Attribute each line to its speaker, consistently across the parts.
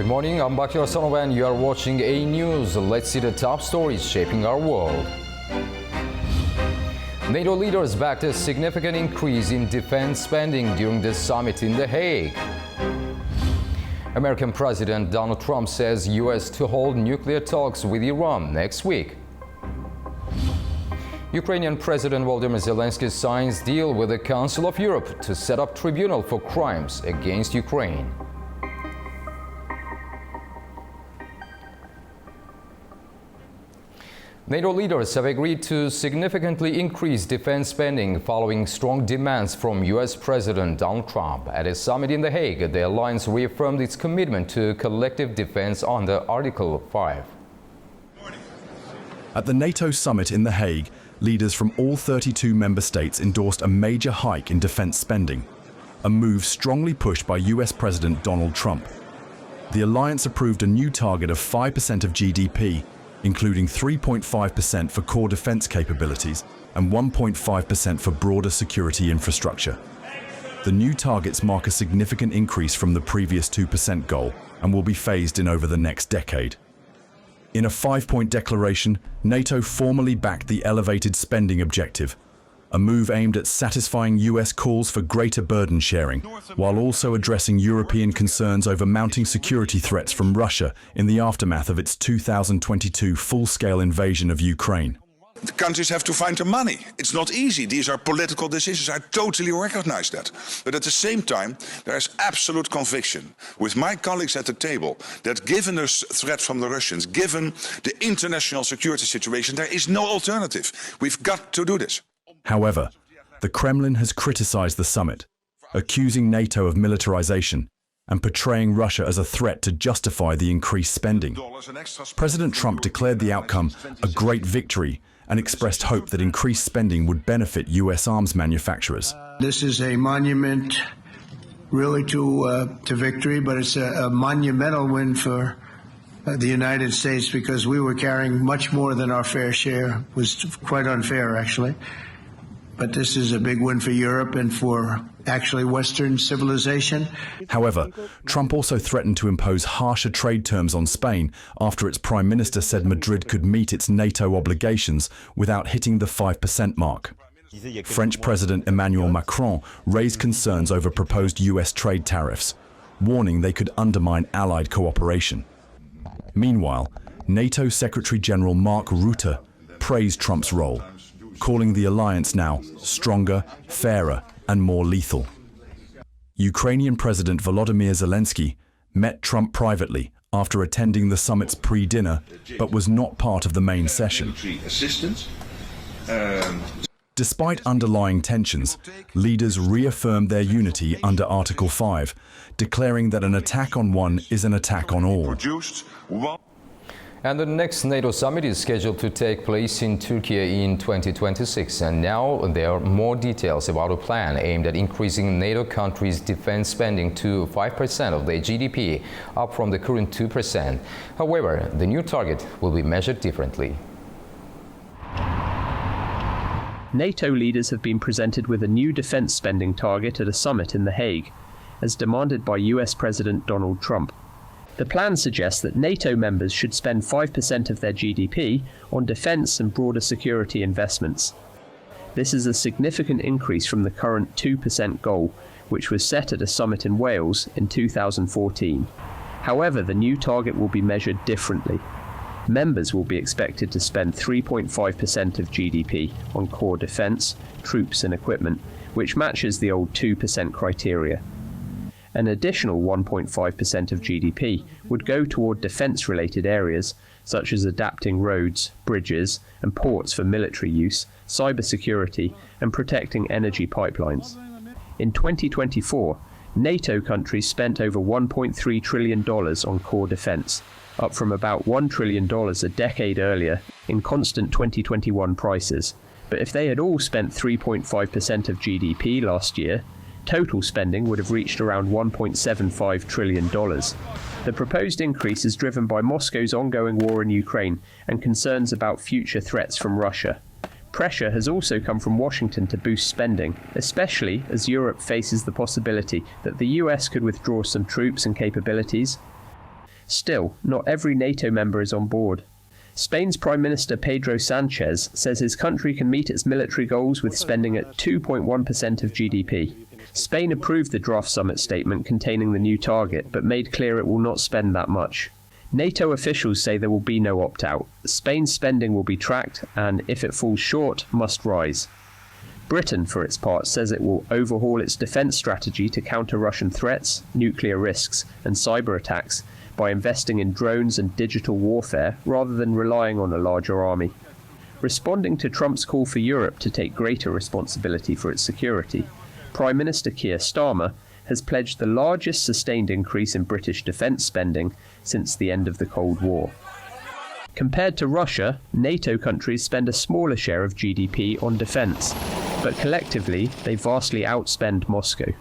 Speaker 1: Good morning, I'm Bakir Sanov and you are watching Anewz. Let's see the top stories shaping our world. NATO leaders backed a significant increase in defense spending during the summit in The Hague. American President Donald Trump says U.S. to hold nuclear talks with Iran next week. Ukrainian President Volodymyr Zelensky signs deal with the Council of Europe to set up Tribunal for crimes against Ukraine. NATO leaders have agreed to significantly increase defense spending following strong demands from U.S. President Donald Trump. At a summit in The Hague, the alliance reaffirmed its commitment to collective defense under Article 5.
Speaker 2: At the NATO summit in The Hague, leaders from all 32 member states endorsed a major hike in defense spending, a move strongly pushed by U.S. President Donald Trump. The alliance approved a new target of 5% of GDP, including 3.5% for core defense capabilities and 1.5% for broader security infrastructure. The new targets mark a significant increase from the previous 2% goal and will be phased in over the next decade. In a 5-point declaration, NATO formally backed the elevated spending objective, a move aimed at satisfying US calls for greater burden sharing, while also addressing European concerns over mounting security threats from Russia in the aftermath of its 2022 full-scale invasion of Ukraine.
Speaker 3: The countries have to find the money. It's not easy. These are political decisions. I totally recognize that. But at the same time, there is absolute conviction with my colleagues at the table that given the threat from the Russians, given the international security situation, there is no alternative. We've got to do this.
Speaker 2: However, the Kremlin has criticized the summit, accusing NATO of militarization and portraying Russia as a threat to justify the increased spending. President Trump declared the outcome a great victory and expressed hope that increased spending would benefit U.S. arms manufacturers.
Speaker 4: This is a monument really to victory, but it's a monumental win for the United States because we were carrying much more than our fair share. It was quite unfair, actually. But this is a big win for Europe and for actually Western civilization.
Speaker 2: However, Trump also threatened to impose harsher trade terms on Spain after its prime minister said Madrid could meet its NATO obligations without hitting the 5% mark. French President Emmanuel Macron raised concerns over proposed US trade tariffs, warning they could undermine allied cooperation. Meanwhile, NATO Secretary General Mark Rutte praised Trump's role, calling the alliance now stronger, fairer, and more lethal. Ukrainian President Volodymyr Zelensky met Trump privately after attending the summit's pre-dinner, but was not part of the main session. Despite underlying tensions, leaders reaffirmed their unity under Article 5, declaring that an attack on one is an attack on all.
Speaker 1: And the next NATO summit is scheduled to take place in Turkey in 2026. And now there are more details about a plan aimed at increasing NATO countries' defense spending to 5% of their GDP, up from the current 2%. However, the new target will be measured differently.
Speaker 5: NATO leaders have been presented with a new defense spending target at a summit in The Hague, as demanded by US President Donald Trump. The plan suggests that NATO members should spend 5% of their GDP on defence and broader security investments. This is a significant increase from the current 2% goal, which was set at a summit in Wales in 2014. However, the new target will be measured differently. Members will be expected to spend 3.5% of GDP on core defence, troops and equipment, which matches the old 2% criteria. An additional 1.5% of GDP would go toward defence-related areas, such as adapting roads, bridges, and ports for military use, cybersecurity, and protecting energy pipelines. In 2024, NATO countries spent over $1.3 trillion on core defence, up from about $1 trillion a decade earlier in constant 2021 prices. But if they had all spent 3.5% of GDP last year, total spending would have reached around $1.75 trillion. The proposed increase is driven by Moscow's ongoing war in Ukraine and concerns about future threats from Russia. Pressure has also come from Washington to boost spending, especially as Europe faces the possibility that the US could withdraw some troops and capabilities. Still, not every NATO member is on board. Spain's Prime Minister Pedro Sanchez says his country can meet its military goals with spending at 2.1% of GDP. Spain approved the draft summit statement containing the new target, but made clear it will not spend that much. NATO officials say there will be no opt-out. Spain's spending will be tracked and, if it falls short, must rise. Britain, for its part, says it will overhaul its defence strategy to counter Russian threats, nuclear risks and cyber attacks by investing in drones and digital warfare rather than relying on a larger army. Responding to Trump's call for Europe to take greater responsibility for its security, Prime Minister Keir Starmer has pledged the largest sustained increase in British defence spending since the end of the Cold War. Compared to Russia, NATO countries spend a smaller share of GDP on defence, but collectively they vastly outspend Moscow.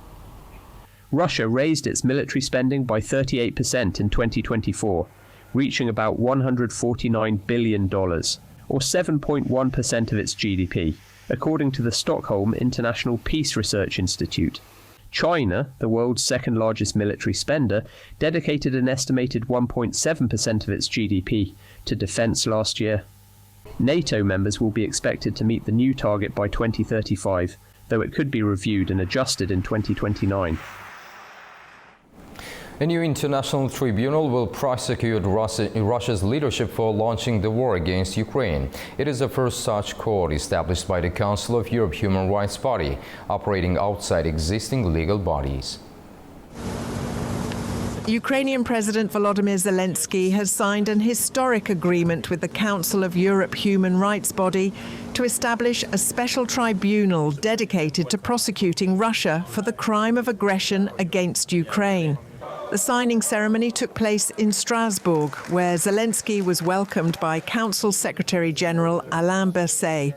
Speaker 5: Russia raised its military spending by 38% in 2024, reaching about $149 billion, or 7.1% of its GDP, according to the Stockholm International Peace Research Institute. China, the world's second largest military spender, dedicated an estimated 1.7% of its GDP to defence last year. NATO members will be expected to meet the new target by 2035, though it could be reviewed and adjusted in 2029.
Speaker 1: A new international tribunal will prosecute Russia's leadership for launching the war against Ukraine. It is the first such court established by the Council of Europe human rights body, operating outside existing legal bodies.
Speaker 6: Ukrainian President Volodymyr Zelensky has signed an historic agreement with the Council of Europe human rights body to establish a special tribunal dedicated to prosecuting Russia for the crime of aggression against Ukraine. The signing ceremony took place in Strasbourg, where Zelensky was welcomed by Council Secretary-General Alain Berset.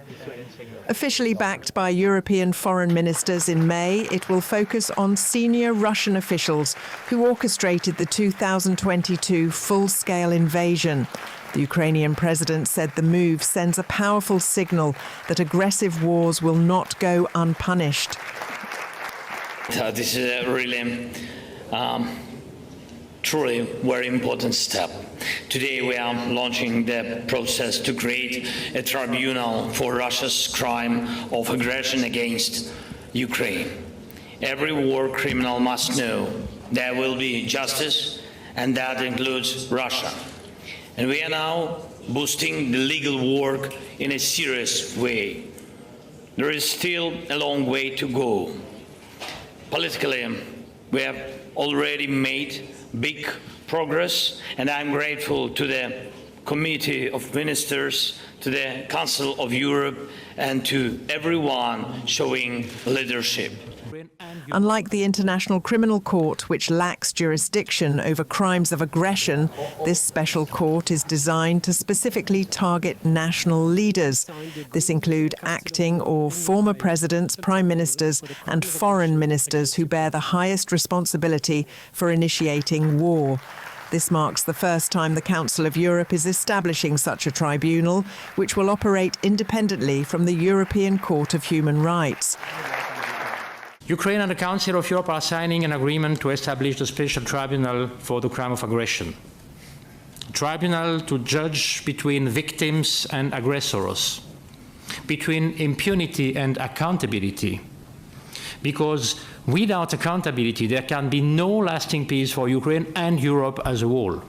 Speaker 6: Officially backed by European foreign ministers in May, it will focus on senior Russian officials who orchestrated the 2022 full-scale invasion. The Ukrainian president said the move sends a powerful signal that aggressive wars will not go unpunished.
Speaker 7: This is really truly very important step. Today we are launching the process to create a tribunal for Russia's crime of aggression against Ukraine. Every war criminal must know there will be justice, and that includes Russia. And we are now boosting the legal work in a serious way. There is still a long way to go. Politically, we have already made big progress, and I'm grateful to the Committee of Ministers, to the Council of Europe, and to everyone showing leadership.
Speaker 6: Unlike the International Criminal Court, which lacks jurisdiction over crimes of aggression, this special court is designed to specifically target national leaders. This include acting or former presidents, prime ministers, and foreign ministers who bear the highest responsibility for initiating war. This marks the first time the Council of Europe is establishing such a tribunal, which will operate independently from the European Court of Human Rights.
Speaker 8: Ukraine and the Council of Europe are signing an agreement to establish the special tribunal for the crime of aggression. A tribunal to judge between victims and aggressors, between impunity and accountability. Because without accountability, there can be no lasting peace for Ukraine and Europe as a whole.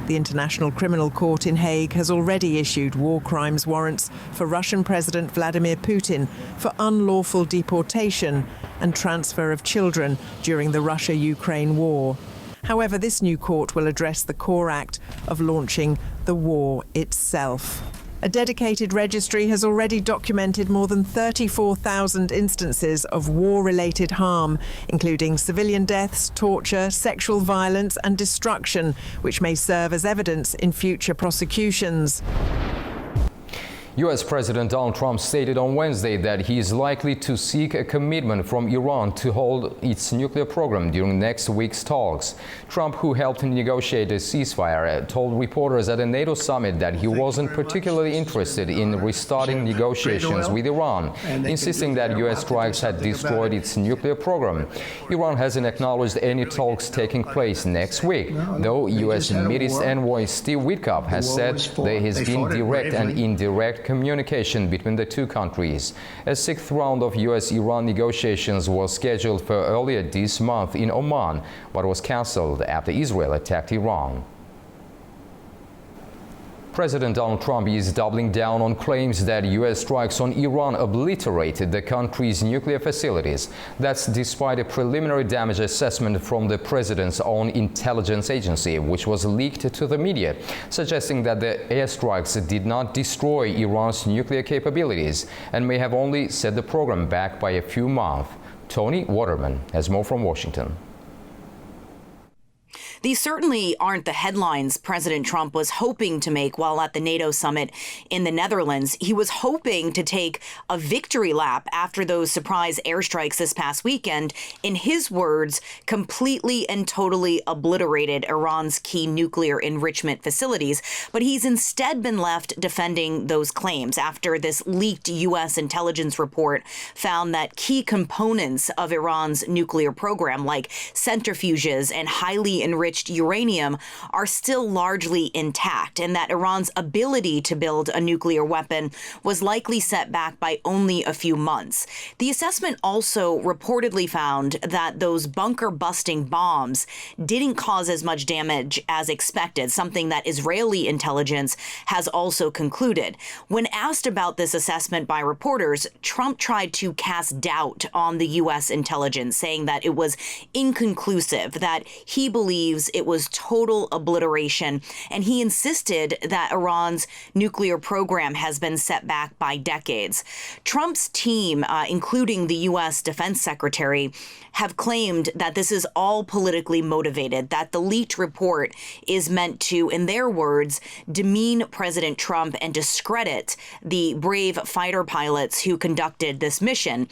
Speaker 6: The International Criminal Court in Hague has already issued war crimes warrants for Russian President Vladimir Putin for unlawful deportation and transfer of children during the Russia-Ukraine war. However, this new court will address the core act of launching the war itself. A dedicated registry has already documented more than 34,000 instances of war-related harm, including civilian deaths, torture, sexual violence and destruction, which may serve as evidence in future prosecutions.
Speaker 1: U.S. President Donald Trump stated on Wednesday that he is likely to seek a commitment from Iran to hold its nuclear program during next week's talks. Trump, who helped negotiate a ceasefire, told reporters at a NATO summit that he wasn't particularly interested in restarting negotiations with Iran, insisting that U.S. strikes had destroyed its nuclear program. Iran hasn't acknowledged any talks taking place next week, though U.S. Middle East envoy Steve Witkoff has said there has been direct and indirect communication between the two countries. A sixth round of U.S.-Iran negotiations was scheduled for earlier this month in Oman, but was cancelled after Israel attacked Iran. President Donald Trump is doubling down on claims that U.S. strikes on Iran obliterated the country's nuclear facilities. That's despite a preliminary damage assessment from the president's own intelligence agency, which was leaked to the media, suggesting that the airstrikes did not destroy Iran's nuclear capabilities and may have only set the program back by a few months. Tony Waterman has more from Washington.
Speaker 9: These certainly aren't the headlines President Trump was hoping to make while at the NATO summit in the Netherlands. He was hoping to take a victory lap after those surprise airstrikes this past weekend. In his words, completely and totally obliterated Iran's key nuclear enrichment facilities. But he's instead been left defending those claims after this leaked U.S. intelligence report found that key components of Iran's nuclear program, like centrifuges and highly enriched uranium, are still largely intact, and that Iran's ability to build a nuclear weapon was likely set back by only a few months. The assessment also reportedly found that those bunker-busting bombs didn't cause as much damage as expected, something that Israeli intelligence has also concluded. When asked about this assessment by reporters, Trump tried to cast doubt on the U.S. intelligence, saying that it was inconclusive, that he believes it was total obliteration, and he insisted that Iran's nuclear program has been set back by decades. Trump's team, including the U.S. Defense Secretary, have claimed that this is all politically motivated, that the leaked report is meant to, in their words, demean President Trump and discredit the brave fighter pilots who conducted this mission.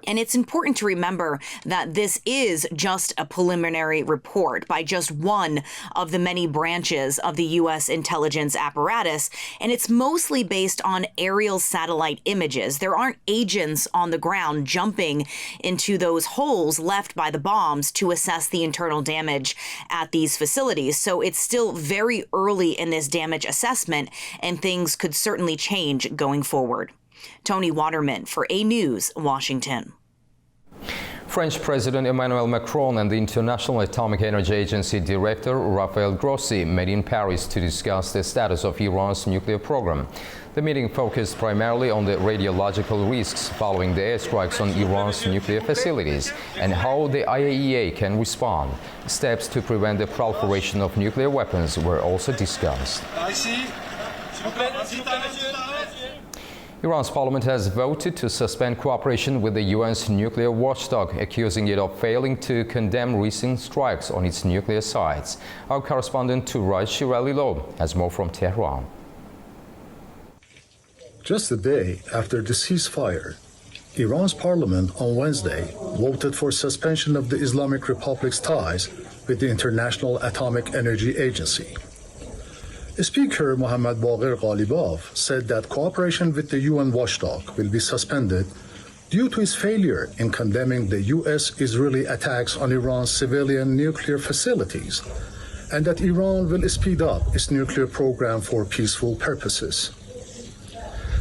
Speaker 9: And it's important to remember that this is just a preliminary report by just one of the many branches of the U.S. intelligence apparatus, and it's mostly based on aerial satellite images. There aren't agents on the ground jumping into those holes left by the bombs to assess the internal damage at these facilities. So it's still very early in this damage assessment, and things could certainly change going forward. Tony Waterman for Anewz, Washington.
Speaker 1: French President Emmanuel Macron and the International Atomic Energy Agency Director Rafael Grossi met in Paris to discuss the status of Iran's nuclear program. The meeting focused primarily on the radiological risks following the airstrikes on Iran's nuclear facilities and how the IAEA can respond. Steps to prevent the proliferation of nuclear weapons were also discussed. Iran's parliament has voted to suspend cooperation with the UN's nuclear watchdog, accusing it of failing to condemn recent strikes on its nuclear sites. Our correspondent Turaj Shiralilo has more from Tehran.
Speaker 10: Just a day after the ceasefire, Iran's parliament on Wednesday voted for suspension of the Islamic Republic's ties with the International Atomic Energy Agency. Speaker Mohammad Baqir Ghalibaf said that cooperation with the UN watchdog will be suspended due to its failure in condemning the U.S.-Israeli attacks on Iran's civilian nuclear facilities, and that Iran will speed up its nuclear program for peaceful purposes.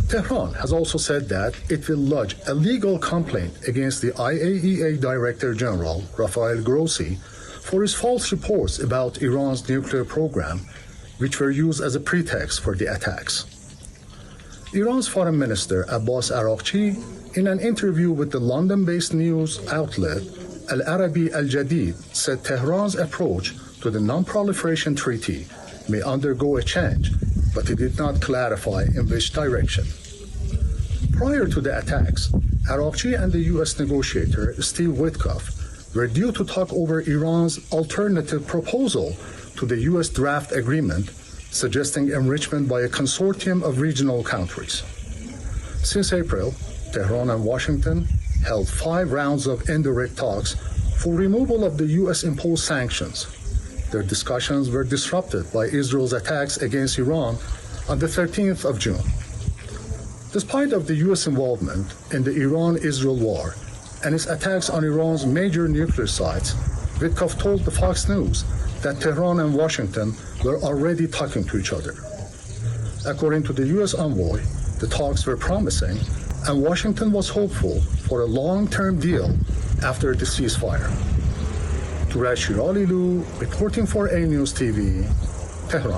Speaker 10: Tehran has also said that it will lodge a legal complaint against the IAEA Director General, Rafael Grossi, for his false reports about Iran's nuclear program, which were used as a pretext for the attacks. Iran's Foreign Minister Abbas Araghchi, in an interview with the London-based news outlet Al Arabi Al Jadid, said Tehran's approach to the Non-Proliferation Treaty may undergo a change, but he did not clarify in which direction. Prior to the attacks, Araghchi and the U.S. negotiator Steve Witkoff were due to talk over Iran's alternative proposal to the U.S. draft agreement suggesting enrichment by a consortium of regional countries. Since April, Tehran and Washington held 5 rounds of indirect talks for removal of the U.S. imposed sanctions. Their discussions were disrupted by Israel's attacks against Iran on the 13th of June. Despite of the U.S. involvement in the Iran-Israel war and its attacks on Iran's major nuclear sites, Witkoff told the Fox News that Tehran and Washington were already talking to each other. According to the U.S. envoy, the talks were promising, and Washington was hopeful for a long-term deal after the ceasefire. Turaj Shiralilu, reporting for Anewz TV, Tehran.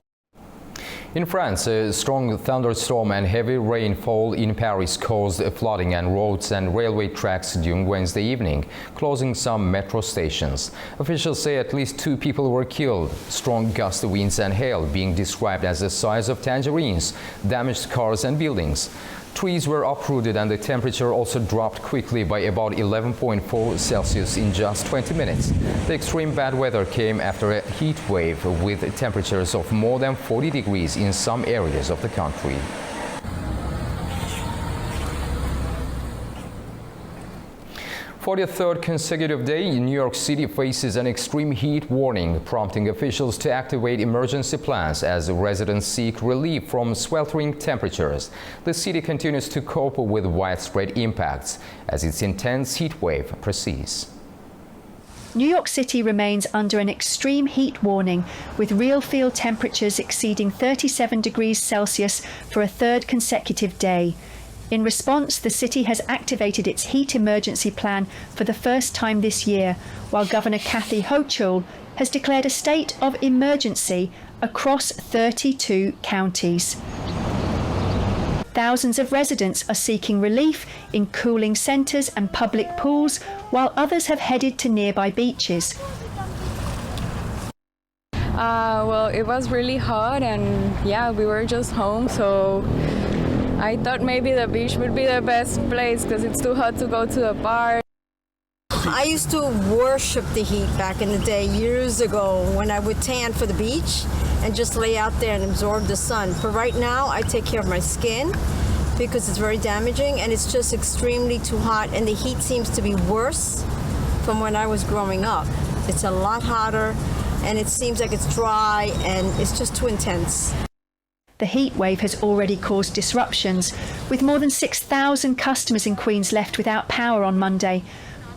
Speaker 1: In France, a strong thunderstorm and heavy rainfall in Paris caused flooding on roads and railway tracks during Wednesday evening, closing some metro stations. Officials say at least 2 people were killed. Strong gust winds and hail, being described as the size of tangerines, damaged cars and buildings. Trees were uprooted and the temperature also dropped quickly by about 11.4 Celsius in just 20 minutes. The extreme bad weather came after a heat wave with temperatures of more than 40 degrees in some areas of the country. For the 3rd consecutive day, New York City faces an extreme heat warning, prompting officials to activate emergency plans as residents seek relief from sweltering temperatures. The city continues to cope with widespread impacts as its intense heat wave proceeds.
Speaker 11: New York City remains under an extreme heat warning, with real field temperatures exceeding 37 degrees Celsius for a 3rd consecutive day. In response, the city has activated its heat emergency plan for the first time this year, while Governor Kathy Hochul has declared a state of emergency across 32 counties. Thousands of residents are seeking relief in cooling centres and public pools, while others have headed to nearby beaches.
Speaker 12: Well, it was really hot, and yeah, we were just home, so I thought maybe the beach would be the best place because it's too hot to go to the bar.
Speaker 13: I used to worship the heat back in the day, years ago, when I would tan for the beach and just lay out there and absorb the sun. But right now, I take care of my skin because it's very damaging and it's just extremely too hot, and the heat seems to be worse from when I was growing up. It's a lot hotter and it seems like it's dry and it's just too intense.
Speaker 11: The heat wave has already caused disruptions, with more than 6,000 customers in Queens left without power on Monday.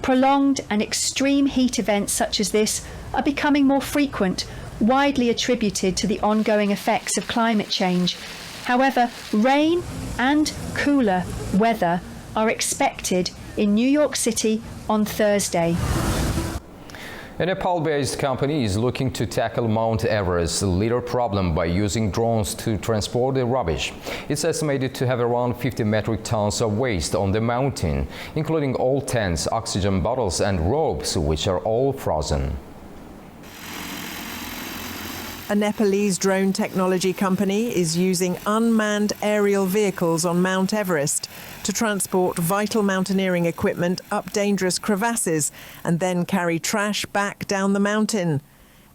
Speaker 11: Prolonged and extreme heat events such as this are becoming more frequent, widely attributed to the ongoing effects of climate change. However, rain and cooler weather are expected in New York City on Thursday.
Speaker 1: A Nepal-based company is looking to tackle Mount Everest's litter problem by using drones to transport the rubbish. It's estimated to have around 50 metric tons of waste on the mountain, including old tents, oxygen bottles and ropes, which are all frozen.
Speaker 6: A Nepalese drone technology company is using unmanned aerial vehicles on Mount Everest to transport vital mountaineering equipment up dangerous crevasses and then carry trash back down the mountain.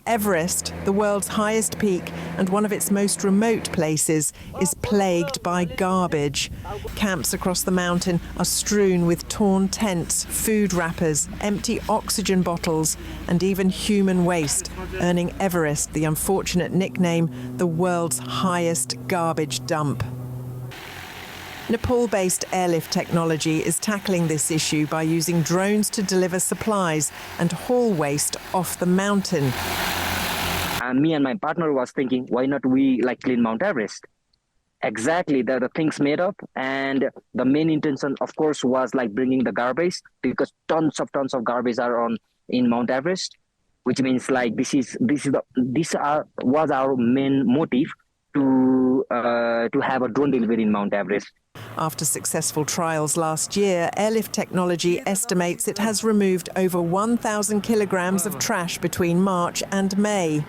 Speaker 6: Everest, the world's highest peak and one of its most remote places, is plagued by garbage. Camps across the mountain are strewn with torn tents, food wrappers, empty oxygen bottles, and even human waste, earning Everest the unfortunate nickname, the world's highest garbage dump. Nepal-based airlift technology is tackling this issue by using drones to deliver supplies and haul waste off the mountain.
Speaker 14: And me and my partner was thinking, why not we clean Mount Everest? Exactly, the things made up, and the main intention, of course, was bringing the garbage, because tons of garbage are in Mount Everest, which means was our main motive to have a drone delivery in Mount Everest.
Speaker 6: After successful trials last year, Airlift Technology estimates it has removed over 1,000 kilograms of trash between March and May.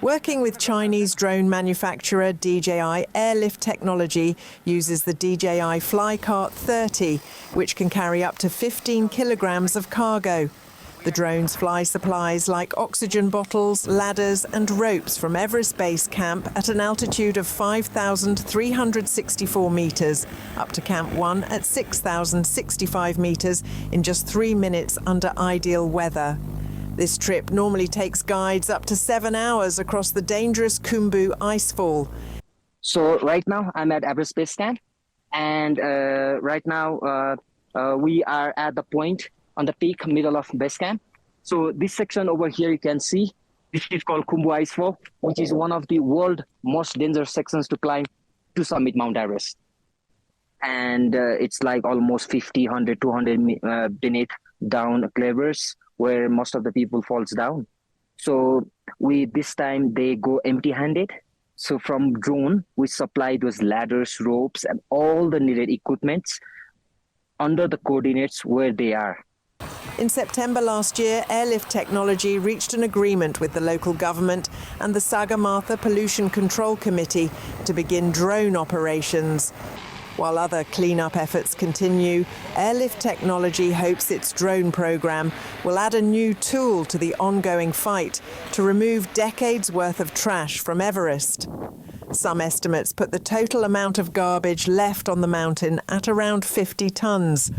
Speaker 6: Working with Chinese drone manufacturer DJI, Airlift Technology uses the DJI Flycart 30, which can carry up to 15 kilograms of cargo. The drones fly supplies like oxygen bottles, ladders and ropes from Everest Base Camp at an altitude of 5,364 metres up to Camp 1 at 6,065 metres in just 3 minutes under ideal weather. This trip normally takes guides up to 7 hours across the dangerous Khumbu icefall.
Speaker 14: So right now I'm at Everest Base Camp, and right now we are at the point on the peak middle of base camp. So this section over here you can see, this is called Khumbu Icefall, which is one of the world's most dangerous sections to climb to summit Mount Everest. And it's like almost 50, 100, 200 beneath down clavers where most of the people falls down. So this time they go empty-handed. So from drone, we supply those ladders, ropes, and all the needed equipments under the coordinates where they are.
Speaker 6: In September last year, Airlift Technology reached an agreement with the local government and the Sagarmatha Pollution Control Committee to begin drone operations. While other clean-up efforts continue, Airlift Technology hopes its drone program will add a new tool to the ongoing fight to remove decades' worth of trash from Everest. Some estimates put the total amount of garbage left on the mountain at around 50 tons.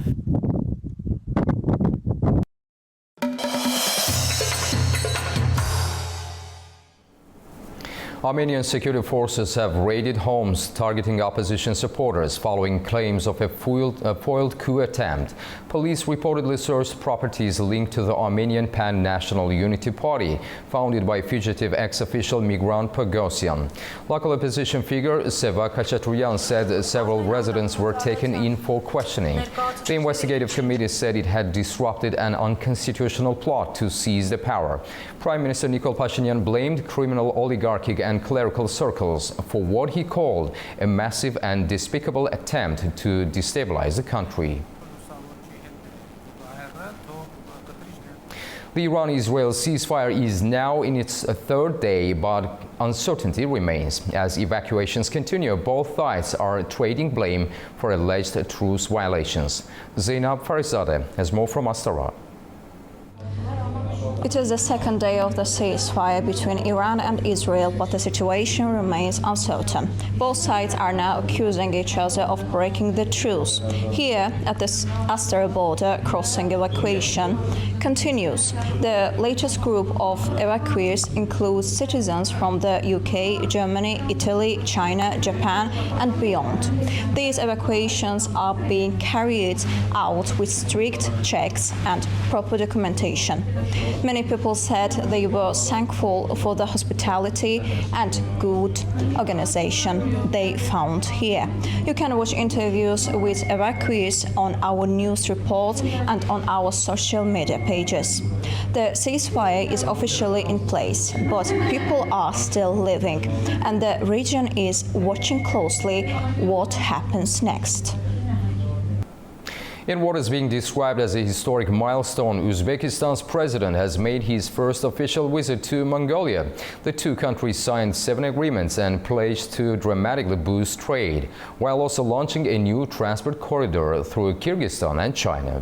Speaker 1: Armenian security forces have raided homes targeting opposition supporters following claims of a foiled coup attempt. Police reportedly searched properties linked to the Armenian Pan-National Unity Party, founded by fugitive ex-official Migrant Pogosyan. Local opposition figure Seva Khachaturian said several residents were taken in for questioning. The investigative committee said it had disrupted an unconstitutional plot to seize the power. Prime Minister Nikol Pashinyan blamed criminal oligarchic and clerical circles for what he called a massive and despicable attempt to destabilize the country. The Iran-Israel ceasefire is now in its third day, but uncertainty remains. As evacuations continue, both sides are trading blame for alleged truce violations. Zainab Farizadeh has more from Astara.
Speaker 15: It is the second day of the ceasefire between Iran and Israel, but the situation remains uncertain. Both sides are now accusing each other of breaking the truce. Here, at the Astara border, crossing evacuation continues. The latest group of evacuees includes citizens from the UK, Germany, Italy, China, Japan, and beyond. These evacuations are being carried out with strict checks and proper documentation. Many people said they were thankful for the hospitality and good organization they found here. You can watch interviews with evacuees on our news report and on our social media pages. The ceasefire is officially in place, but people are still living, and the region is watching closely what happens next.
Speaker 1: In what is being described as a historic milestone, Uzbekistan's president has made his first official visit to Mongolia. The two countries signed 7 agreements and pledged to dramatically boost trade, while also launching a new transport corridor through Kyrgyzstan and China.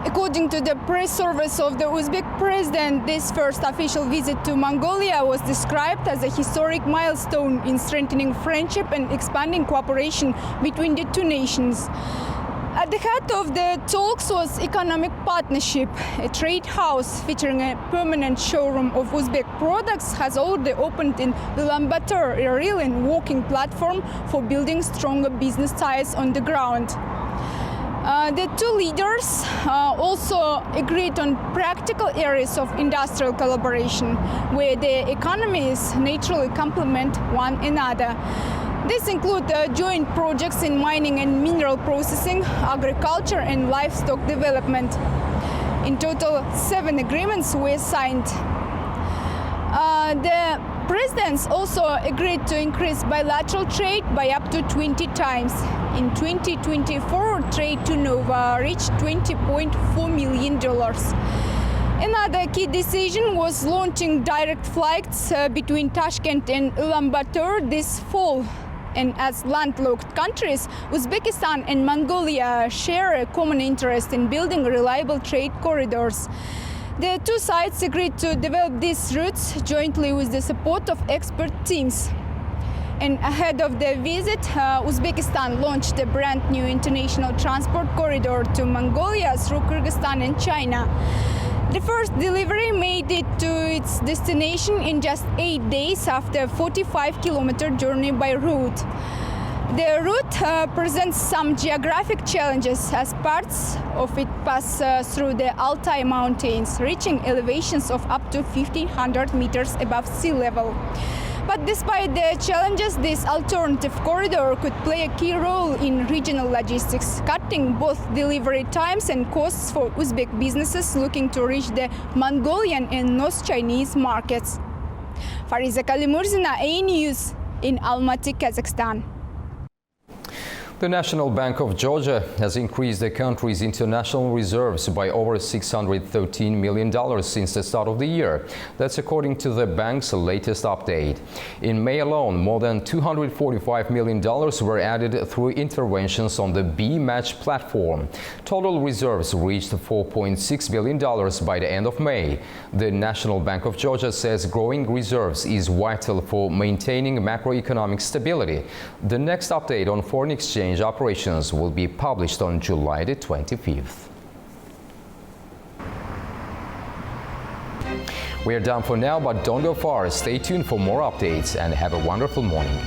Speaker 16: According to the press service of the Uzbek president, this first official visit to Mongolia was described as a historic milestone in strengthening friendship and expanding cooperation between the two nations. At the heart of the talks was economic partnership. A trade house featuring a permanent showroom of Uzbek products has already opened in Ulaanbaatar, a real and walking platform for building stronger business ties on the ground. The two leaders also agreed on practical areas of industrial collaboration, where their economies naturally complement one another. These include joint projects in mining and mineral processing, agriculture and livestock development. In total, 7 agreements were signed. The presidents also agreed to increase bilateral trade by up to 20 times. In 2024, trade to Nova reached $20.4 million. Another key decision was launching direct flights between Tashkent and Ulaanbaatar this fall. And as landlocked countries, Uzbekistan and Mongolia share a common interest in building reliable trade corridors. The two sides agreed to develop these routes jointly with the support of expert teams. And ahead of the visit, Uzbekistan launched a brand new international transport corridor to Mongolia through Kyrgyzstan and China. The first delivery made it to its destination in just 8 days after a 45-kilometer journey by road. The route presents some geographic challenges as parts of it pass through the Altai Mountains, reaching elevations of up to 1,500 meters above sea level. But despite the challenges, this alternative corridor could play a key role in regional logistics, cutting both delivery times and costs for Uzbek businesses looking to reach the Mongolian and North Chinese markets. Fariza Kalimurzina, Anewz, in Almaty, Kazakhstan.
Speaker 1: The National Bank of Georgia has increased the country's international reserves by over $613 million since the start of the year. That's according to the bank's latest update. In May alone, more than $245 million were added through interventions on the B-Match platform. Total reserves reached $4.6 billion by the end of May. The National Bank of Georgia says growing reserves is vital for maintaining macroeconomic stability. The next update on foreign exchange operations will be published on July the 25th. We are done for now, but don't go far. Stay tuned for more updates and have a wonderful morning.